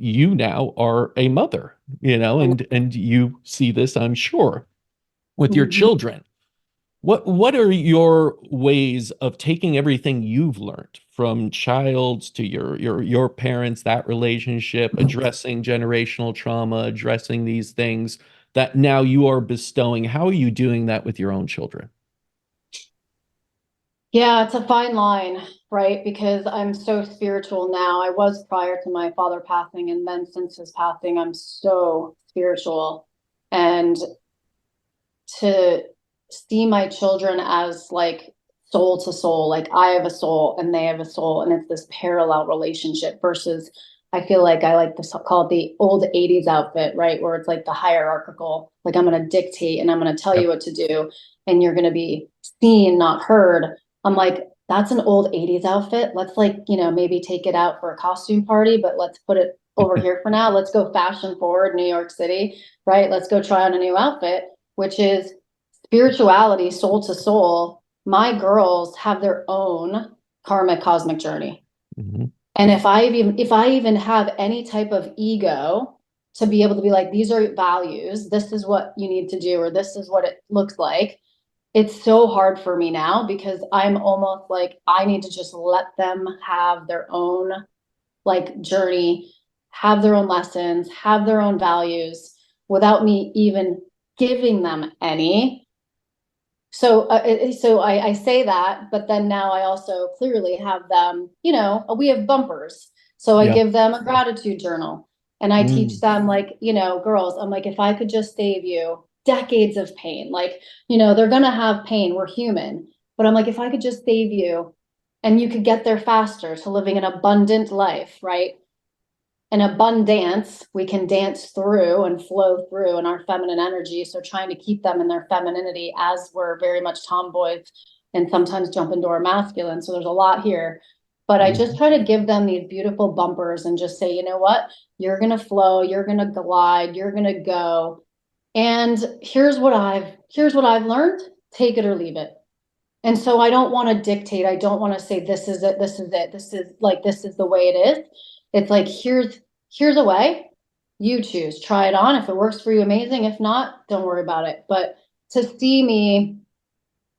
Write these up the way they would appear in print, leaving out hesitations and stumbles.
you now are a mother, and you see this, I'm sure, with your Mhm. children. What are your ways of taking everything you've learned from child to your parents, that relationship, addressing generational trauma, addressing these things that now you are bestowing? How are you doing that with your own children? Yeah, it's a fine line, right? Because I'm so spiritual now. I was prior to my father passing, and then since his passing, I'm so spiritual. And to see my children as like soul to soul, like I have a soul and they have a soul, and it's this parallel relationship versus I feel like I like to call it the old 80s outfit, right? Where it's like the hierarchical, like I'm going to dictate and I'm going to tell you Yep. what to do, and you're going to be seen, not heard. I'm like, that's an old 80s outfit. Let's like, maybe take it out for a costume party, but let's put it over here for now. Let's go fashion forward, New York City, right? Let's go try on a new outfit, which is spirituality, soul to soul. My girls have their own karmic cosmic journey. Mhm. And if I even have any type of ego to be able to be like, these are values, this is what you need to do, or this is what it looks like, it's so hard for me now because I'm almost like I need to just let them have their own like journey, have their own lessons, have their own values without me even giving them any. So I say that, but then now I also clearly have them, we have bumpers. So I Yeah. give them a gratitude journal and I teach Mm. them like, girls, I'm like, if I could just save you decades of pain, like, they're going to have pain. We're human. But I'm like, if I could just save you and you could get there faster to living an abundant life, right? An abundance we can dance through and flow through in our feminine energy. So trying to keep them in their femininity as we're very much tomboys and sometimes jump into our masculine. So there's a lot here. But I just Mhm. try to give them these beautiful bumpers and just say, you know what? You're gonna flow, you're gonna glide, you're gonna go. And here's what I've learned. Take it or leave it. And so I don't want to dictate. I don't want to say this is it, this is it, this is the way it is. It's like here's a way. You choose. Try it on. If it works for you, amazing. If not, don't worry about it. But to see me,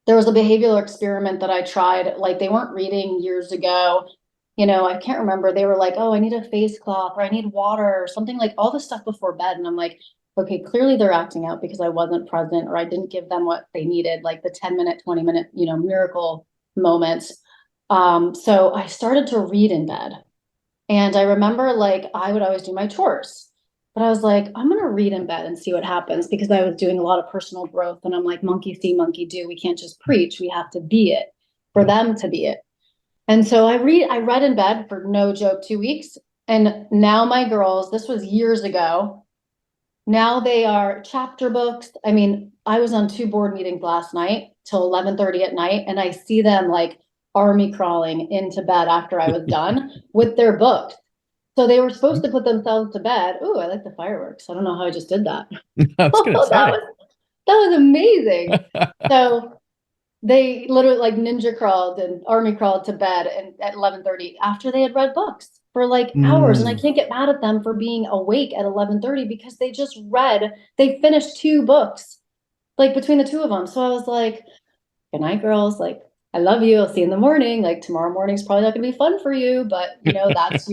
there was a behavioral experiment that I tried. Like they weren't reading years ago. I can't remember. They were like, oh, I need a face cloth or I need water or something like all this stuff before bed. And I'm like, okay, clearly they're acting out because I wasn't present or I didn't give them what they needed, like the 10-minute, 20-minute, miracle moments. So I started to read in bed. And I remember like I would always do my chores. But I was like, I'm gonna read in bed and see what happens because I was doing a lot of personal growth and I'm like, monkey see, monkey do. We can't just preach, we have to be it for Yeah. them to be it. And so I read in bed for no joke 2 weeks. And now my girls, this was years ago. Now they are chapter books. I mean, I was on two board meetings last night till 11:30 at night, and I see them like army crawling into bed after I was done with their books. So they were supposed to put themselves to bed. Ooh, I like the fireworks. I don't know how I just did that. I was gonna Oh, that say. was that was amazing. So they literally like ninja crawled and army crawled to bed and at 11:30 after they had read books for like hours. And I Mm. can't get mad at them for being awake at 11:30 because they finished two books like between the two of them. So I was like, good night, girls. Like, I love you. I'll see you in the morning. Like tomorrow morning's probably not gonna be fun for you, but that's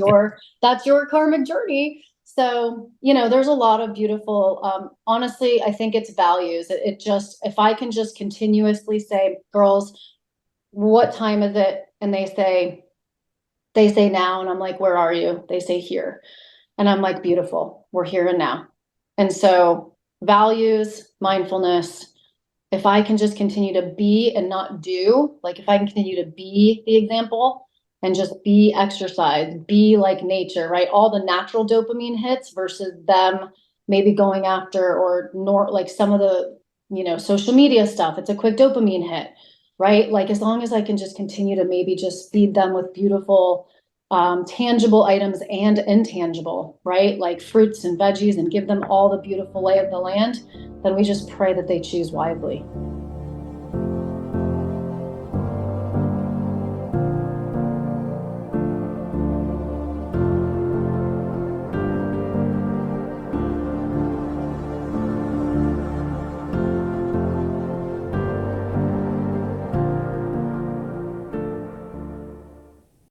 your karmic journey. So, there's a lot of beautiful, honestly, I think it's values. It just, if I can just continuously say, girls, what time is it? And they say now, and I'm like, where are you? They say here. And I'm like, beautiful. We're here and now. And so values, mindfulness, if I can just continue to be and not do, like if I can continue to be the example and just be exercise, be like nature, right? All the natural dopamine hits versus them maybe going after or nor like some of the, social media stuff. It's a quick dopamine hit, right? Like as long as I can just continue to maybe just feed them with beautiful tangible items and intangible, right? Like fruits and veggies and give them all the beautiful lay of the land, then we just pray that they choose wisely.